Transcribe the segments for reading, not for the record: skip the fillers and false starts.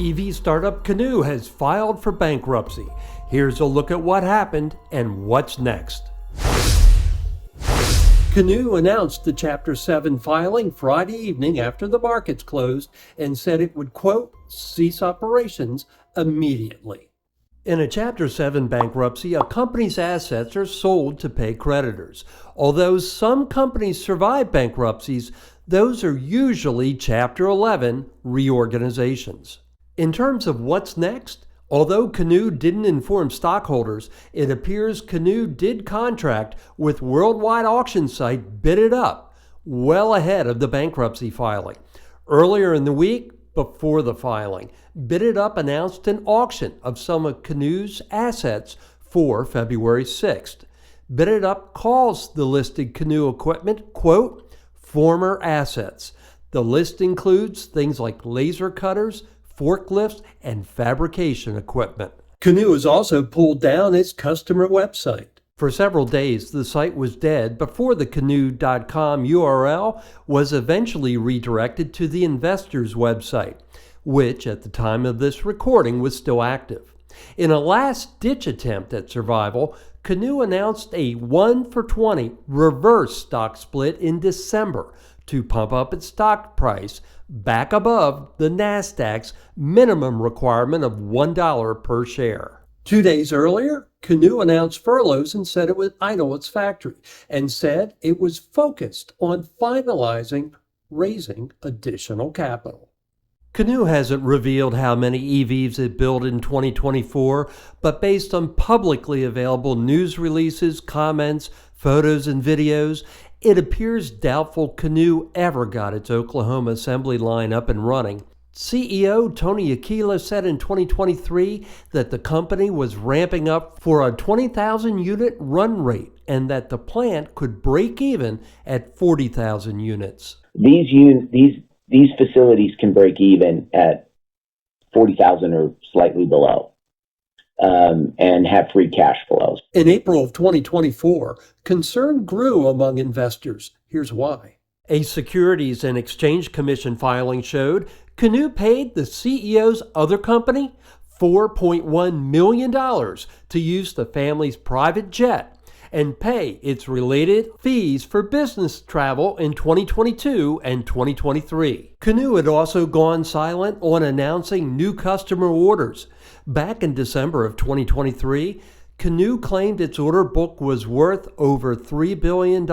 EV startup Canoo has filed for bankruptcy. Here's a look at what happened and what's next. Canoo announced the Chapter 7 filing Friday evening after the markets closed and said it would, quote, cease operations immediately. In a Chapter 7 bankruptcy, a company's assets are sold to pay creditors. Although some companies survive bankruptcies, those are usually Chapter 11 reorganizations. In terms of what's next, although Canoo didn't inform stockholders, it appears Canoo did contract with worldwide auction site Bid It Up well ahead of the bankruptcy filing. Earlier in the week, before the filing, Bid It Up announced an auction of some of Canoo's assets for February 6th. Bid It Up calls the listed Canoo equipment, quote, former assets. The list includes things like laser cutters, forklifts, and fabrication equipment. Canoo has also pulled down its customer website. For several days, the site was dead before the Canoo.com URL was eventually redirected to the investors' website, which at the time of this recording was still active. In a last-ditch attempt at survival, Canoo announced a 1-for-20 reverse stock split in December to pump up its stock price back above the Nasdaq's minimum requirement of $1 per share. 2 days earlier, Canoo announced furloughs and said it would idle its factory, and said it was focused on finalizing raising additional capital. Canoo hasn't revealed how many EVs it built in 2024, but based on publicly available news releases, comments, photos, and videos, it appears doubtful Canoo ever got its Oklahoma assembly line up and running. CEO Tony Aquila said in 2023 that the company was ramping up for a 20,000 unit run rate and that the plant could break even at 40,000 units. These facilities can break even at 40,000 or slightly below, and have free cash flows. In April of 2024, concern grew among investors. Here's why. A Securities and Exchange Commission filing showed Canoo paid the CEO's other company $4.1 million to use the family's private jet and pay its related fees for business travel in 2022 and 2023. Canoo had also gone silent on announcing new customer orders. Back in December of 2023, Canoo claimed its order book was worth over $3 billion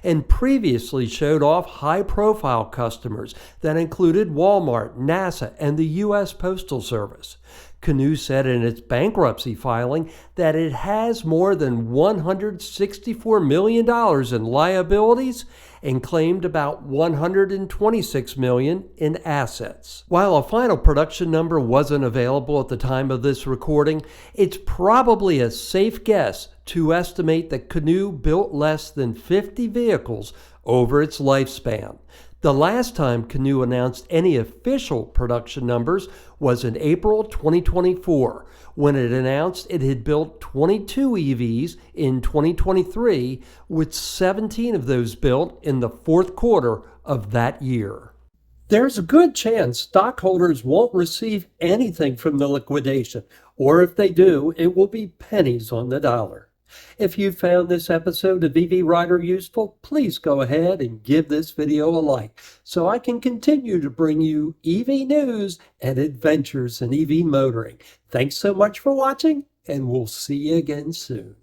and previously showed off high-profile customers that included Walmart, NASA, and the U.S. Postal Service. Canoo said in its bankruptcy filing that it has more than $164 million in liabilities and claimed about $126 million in assets. While a final production number wasn't available at the time of this recording, it's probably a safe guess to estimate that Canoo built less than 50 vehicles over its lifespan. The last time Canoo announced any official production numbers was in April 2024, when it announced it had built 22 EVs in 2023, with 17 of those built in the fourth quarter of that year. There's a good chance stockholders won't receive anything from the liquidation, or if they do, it will be pennies on the dollar. If you found this episode of EV Rider useful, please go ahead and give this video a like so I can continue to bring you EV news and adventures in EV motoring. Thanks so much for watching, and we'll see you again soon.